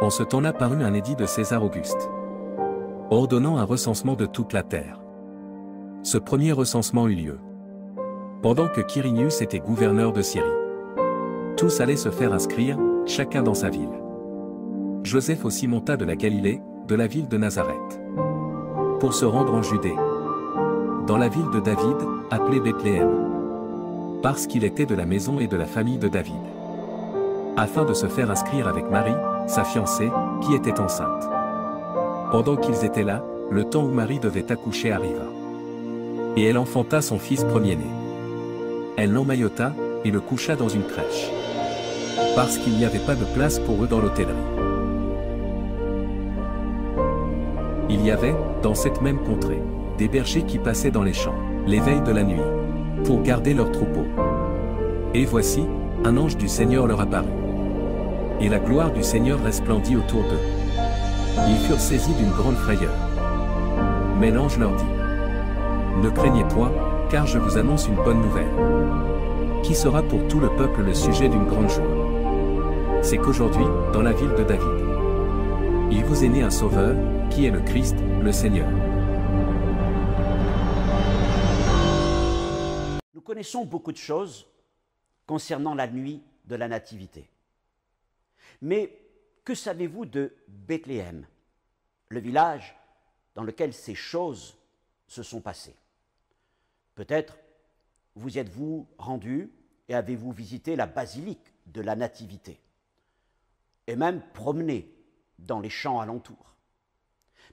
En ce temps-là parut un édit de César Auguste, ordonnant un recensement de toute la terre. Ce premier recensement eut lieu pendant que Quirinius était gouverneur de Syrie. Tous allaient se faire inscrire, chacun dans sa ville. Joseph aussi monta de la Galilée, de la ville de Nazareth, pour se rendre en Judée, dans la ville de David, appelée Bethléem, parce qu'il était de la maison et de la famille de David, afin de se faire inscrire avec Marie, sa fiancée, qui était enceinte. Pendant qu'ils étaient là, le temps où Marie devait accoucher arriva. Et elle enfanta son fils premier-né. Elle l'emmaillota, et le coucha dans une crèche, parce qu'il n'y avait pas de place pour eux dans l'hôtellerie. Il y avait, dans cette même contrée, des bergers qui passaient dans les champs, les veilles de la nuit, pour garder leurs troupeaux. Et voici, un ange du Seigneur leur apparut. Et la gloire du Seigneur resplendit autour d'eux. Ils furent saisis d'une grande frayeur. Mais l'ange leur dit: ne craignez point, car je vous annonce une bonne nouvelle, qui sera pour tout le peuple le sujet d'une grande joie. C'est qu'aujourd'hui, dans la ville de David, il vous est né un sauveur, qui est le Christ, le Seigneur. Nous connaissons beaucoup de choses concernant la nuit de la Nativité. Mais que savez-vous de Bethléem, le village dans lequel ces choses se sont passées? Peut-être vous y êtes-vous rendu et avez-vous visité la basilique de la Nativité, et même promené dans les champs alentours.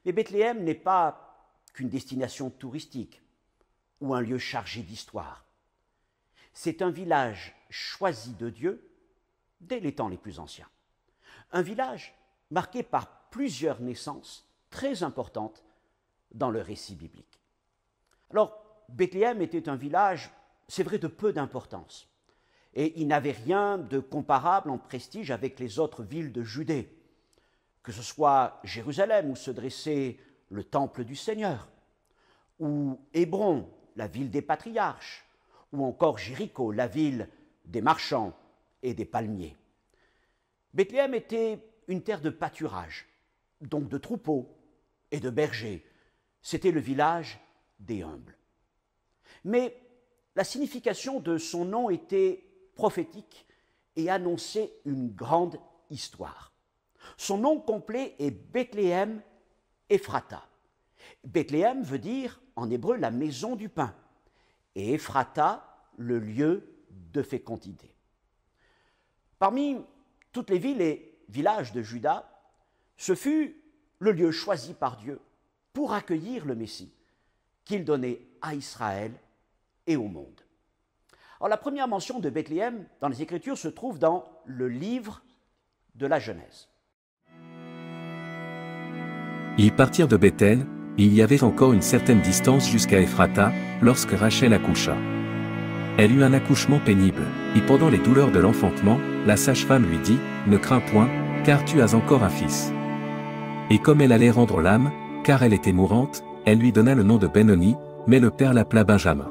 Mais Bethléem n'est pas qu'une destination touristique ou un lieu chargé d'histoire. C'est un village choisi de Dieu dès les temps les plus anciens. Un village marqué par plusieurs naissances très importantes dans le récit biblique. Alors, Bethléem était un village, c'est vrai, de peu d'importance. Et il n'avait rien de comparable en prestige avec les autres villes de Judée, que ce soit Jérusalem, où se dressait le temple du Seigneur, ou Hébron, la ville des patriarches, ou encore Jéricho, la ville des marchands et des palmiers. Bethléem était une terre de pâturage, donc de troupeaux et de bergers. C'était le village des humbles. Mais la signification de son nom était prophétique et annonçait une grande histoire. Son nom complet est Bethléem Ephrata. Bethléem veut dire en hébreu la maison du pain et Ephrata le lieu de fécondité. Parmi toutes les villes et villages de Juda, ce fut le lieu choisi par Dieu pour accueillir le Messie qu'il donnait à Israël et au monde. Alors, la première mention de Bethléem dans les Écritures se trouve dans le livre de la Genèse. Ils partirent de Béthel, et il y avait encore une certaine distance jusqu'à Ephrata, lorsque Rachel accoucha. Elle eut un accouchement pénible, et pendant les douleurs de l'enfantement, la sage-femme lui dit: ne crains point, car tu as encore un fils. Et comme elle allait rendre l'âme, car elle était mourante, elle lui donna le nom de Benoni, mais le père l'appela Benjamin.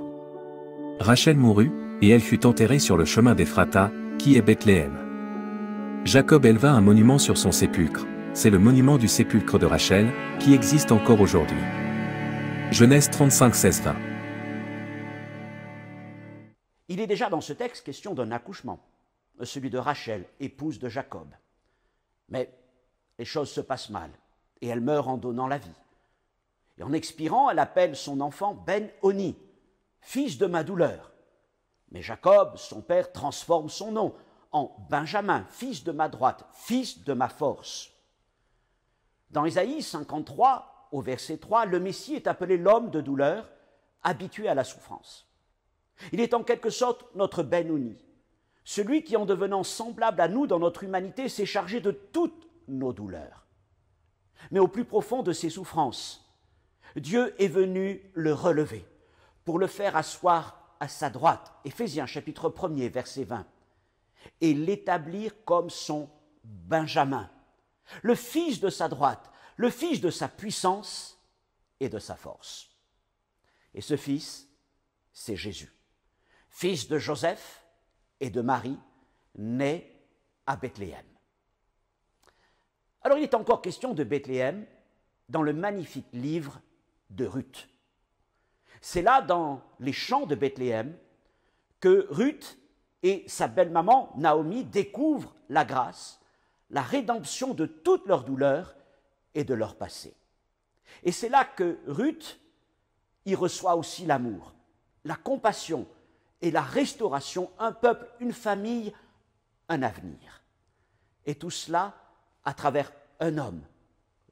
Rachel mourut, et elle fut enterrée sur le chemin d'Ephrata, qui est Bethléem. Jacob éleva un monument sur son sépulcre, c'est le monument du sépulcre de Rachel, qui existe encore aujourd'hui. Genèse 35, 16-20. Il est déjà dans ce texte question d'un accouchement, celui de Rachel, épouse de Jacob. Mais les choses se passent mal, et elle meurt en donnant la vie. Et en expirant, elle appelle son enfant Ben-Oni, fils de ma douleur. Mais Jacob, son père, transforme son nom en Benjamin, fils de ma droite, fils de ma force. Dans Ésaïe 53, au verset 3, le Messie est appelé l'homme de douleur, habitué à la souffrance. Il est en quelque sorte notre Ben-Oni, celui qui, en devenant semblable à nous dans notre humanité, s'est chargé de toutes nos douleurs. Mais au plus profond de ses souffrances, Dieu est venu le relever pour le faire asseoir à sa droite, Éphésiens chapitre 1er, verset 20, et l'établir comme son Benjamin, le fils de sa droite, le fils de sa puissance et de sa force. Et ce fils, c'est Jésus, fils de Joseph et de Marie, né à Bethléem. Alors il est encore question de Bethléem dans le magnifique livre de Ruth. C'est là, dans les champs de Bethléem, que Ruth et sa belle-maman Naomi découvrent la grâce, la rédemption de toutes leurs douleurs et de leur passé. Et c'est là que Ruth y reçoit aussi l'amour, la compassion et la restauration, un peuple, une famille, un avenir. Et tout cela à travers un homme,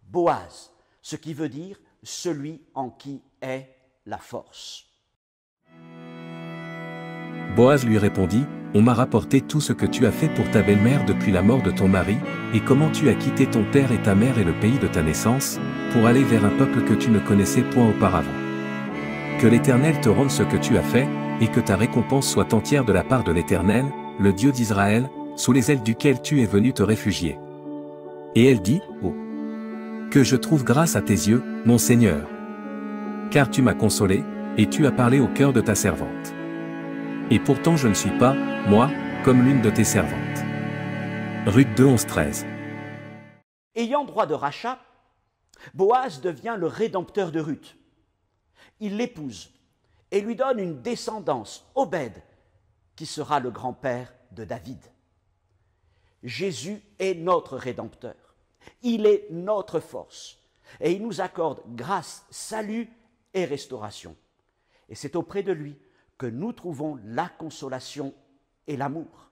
Boaz, ce qui veut dire celui en qui est la force. Boaz lui répondit, « On m'a rapporté tout ce que tu as fait pour ta belle-mère depuis la mort de ton mari, et comment tu as quitté ton père et ta mère et le pays de ta naissance, pour aller vers un peuple que tu ne connaissais point auparavant. Que l'Éternel te rende ce que tu as fait, et que ta récompense soit entière de la part de l'Éternel, le Dieu d'Israël, sous les ailes duquel tu es venu te réfugier. » Et elle dit, « Oh, que je trouve grâce à tes yeux, mon Seigneur. Car tu m'as consolé, et tu as parlé au cœur de ta servante. Et pourtant je ne suis pas, moi, comme l'une de tes servantes. » Ruth 2, 11-13. Ayant droit de rachat, Boaz devient le rédempteur de Ruth. Il l'épouse et lui donne une descendance, Obed, qui sera le grand-père de David. Jésus est notre rédempteur. Il est notre force. Et il nous accorde grâce, salut et restauration. Et c'est auprès de lui que nous trouvons la consolation et l'amour.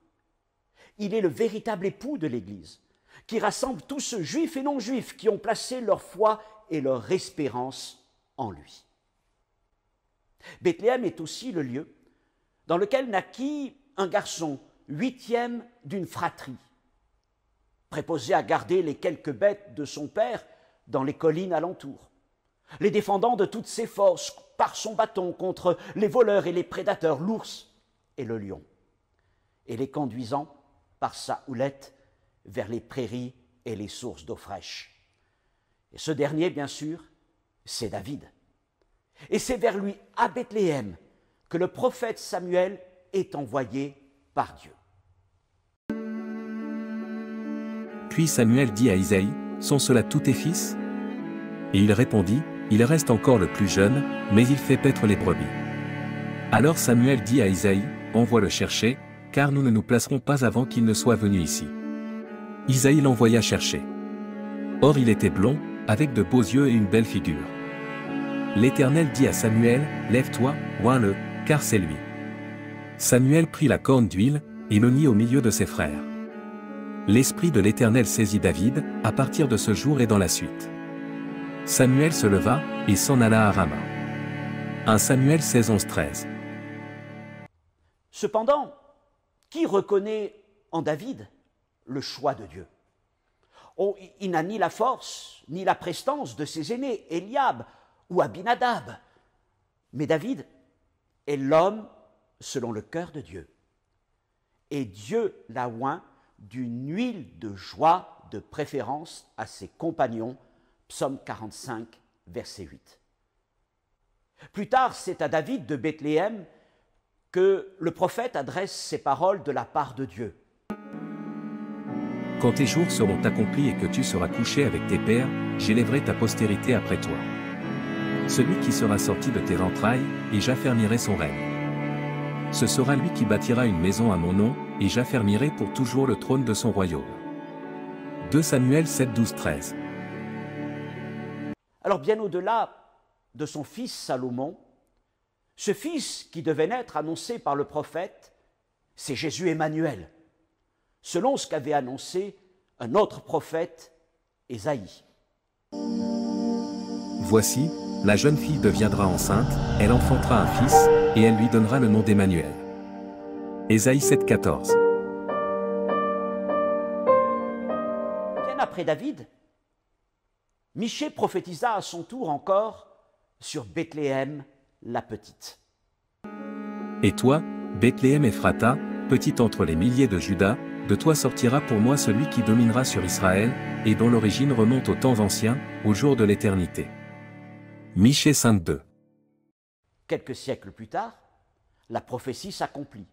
Il est le véritable époux de l'Église, qui rassemble tous ceux, juifs et non-juifs, qui ont placé leur foi et leur espérance en lui. Bethléem est aussi le lieu dans lequel naquit un garçon, 8e d'une fratrie, préposé à garder les quelques bêtes de son père dans les collines alentours, les défendant de toutes ses forces par son bâton contre les voleurs et les prédateurs, l'ours et le lion, et les conduisant par sa houlette vers les prairies et les sources d'eau fraîche. Et ce dernier, bien sûr, c'est David. Et c'est vers lui, à Bethléem, que le prophète Samuel est envoyé par Dieu. Puis Samuel dit à Isaïe, « Sont cela tous tes fils ?» Et il répondit, « Il reste encore le plus jeune, mais il fait paître les brebis. » Alors Samuel dit à Isaïe, « Envoie le chercher, car nous ne nous placerons pas avant qu'il ne soit venu ici. » Isaïe l'envoya chercher. Or il était blond, avec de beaux yeux et une belle figure. L'Éternel dit à Samuel, « Lève-toi, oins-le, car c'est lui. » Samuel prit la corne d'huile, et le mit au milieu de ses frères. L'Esprit de l'Éternel saisit David, à partir de ce jour et dans la suite. Samuel se leva, et s'en alla à Rama. 1 Samuel 16, 11-13. Cependant, qui reconnaît en David le choix de Dieu? Oh, il n'a ni la force, ni la prestance de ses aînés, Eliab ou Abinadab. Mais David est l'homme selon le cœur de Dieu. Et Dieu l'a oint d'une huile de joie de préférence à ses compagnons, Psaume 45, verset 8. Plus tard, c'est à David de Bethléem que le prophète adresse ces paroles de la part de Dieu. Quand tes jours seront accomplis et que tu seras couché avec tes pères, j'élèverai ta postérité après toi. Celui qui sera sorti de tes entrailles, et j'affermirai son règne. Ce sera lui qui bâtira une maison à mon nom, et j'affermirai pour toujours le trône de son royaume. 2 Samuel 7, 12, 13. Alors bien au-delà de son fils Salomon, ce fils qui devait naître annoncé par le prophète, c'est Jésus Emmanuel, selon ce qu'avait annoncé un autre prophète, Ésaïe. Voici, la jeune fille deviendra enceinte, elle enfantera un fils, et elle lui donnera le nom d'Emmanuel. Ésaïe 7, 14. Bien après David, Michée prophétisa à son tour encore sur Bethléem la petite. Et toi, Bethléem Ephrata, petite entre les milliers de Juda, de toi sortira pour moi celui qui dominera sur Israël, et dont l'origine remonte aux temps anciens, au jour de l'éternité. Michée 5:2. Quelques siècles plus tard, la prophétie s'accomplit,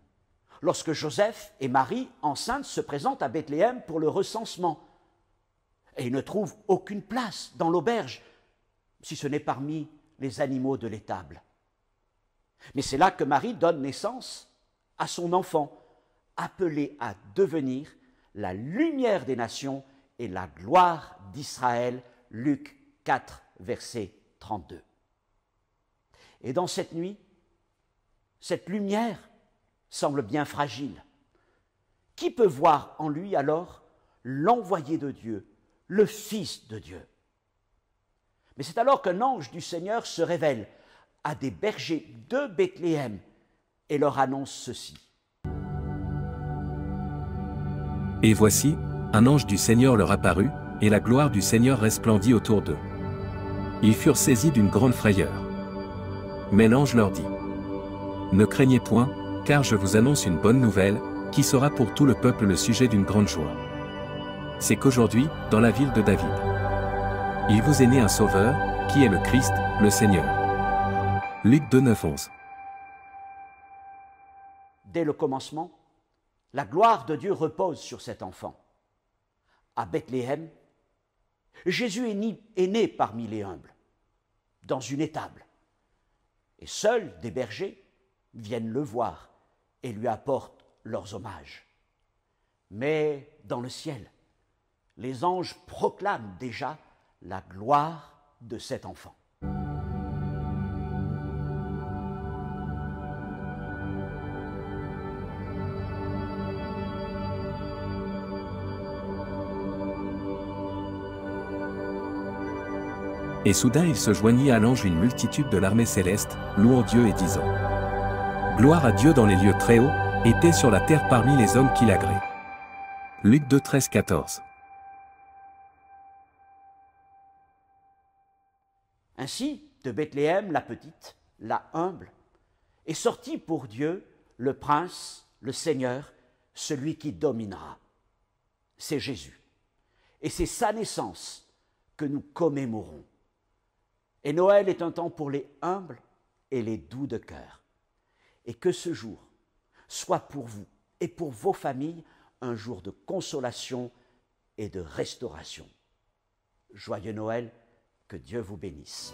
lorsque Joseph et Marie, enceintes, se présentent à Bethléem pour le recensement. Et il ne trouve aucune place dans l'auberge, si ce n'est parmi les animaux de l'étable. Mais c'est là que Marie donne naissance à son enfant, appelé à devenir la lumière des nations et la gloire d'Israël. Luc 4, verset 32. Et dans cette nuit, cette lumière semble bien fragile. Qui peut voir en lui alors l'envoyé de Dieu, le Fils de Dieu? Mais c'est alors qu'un ange du Seigneur se révèle à des bergers de Bethléem et leur annonce ceci. Et voici, un ange du Seigneur leur apparut, et la gloire du Seigneur resplendit autour d'eux. Ils furent saisis d'une grande frayeur. Mais l'ange leur dit: Ne craignez point, car je vous annonce une bonne nouvelle, qui sera pour tout le peuple le sujet d'une grande joie. C'est qu'aujourd'hui, dans la ville de David, il vous est né un sauveur, qui est le Christ, le Seigneur. Luc 2, 9, 11. Dès le commencement, la gloire de Dieu repose sur cet enfant. À Bethléem, Jésus est né parmi les humbles, dans une étable. Et seuls des bergers viennent le voir et lui apportent leurs hommages. Mais dans le ciel, les anges proclament déjà la gloire de cet enfant. Et soudain il se joignit à l'ange une multitude de l'armée céleste, louant Dieu et disant: Gloire à Dieu dans les lieux très hauts, et paix sur la terre parmi les hommes qui l'agréent. Luc 2, 13, 14. Ainsi, de Bethléem la petite, la humble, est sorti pour Dieu le prince, le Seigneur, celui qui dominera. C'est Jésus. Et c'est sa naissance que nous commémorons. Et Noël est un temps pour les humbles et les doux de cœur. Et que ce jour soit pour vous et pour vos familles un jour de consolation et de restauration. Joyeux Noël, que Dieu vous bénisse.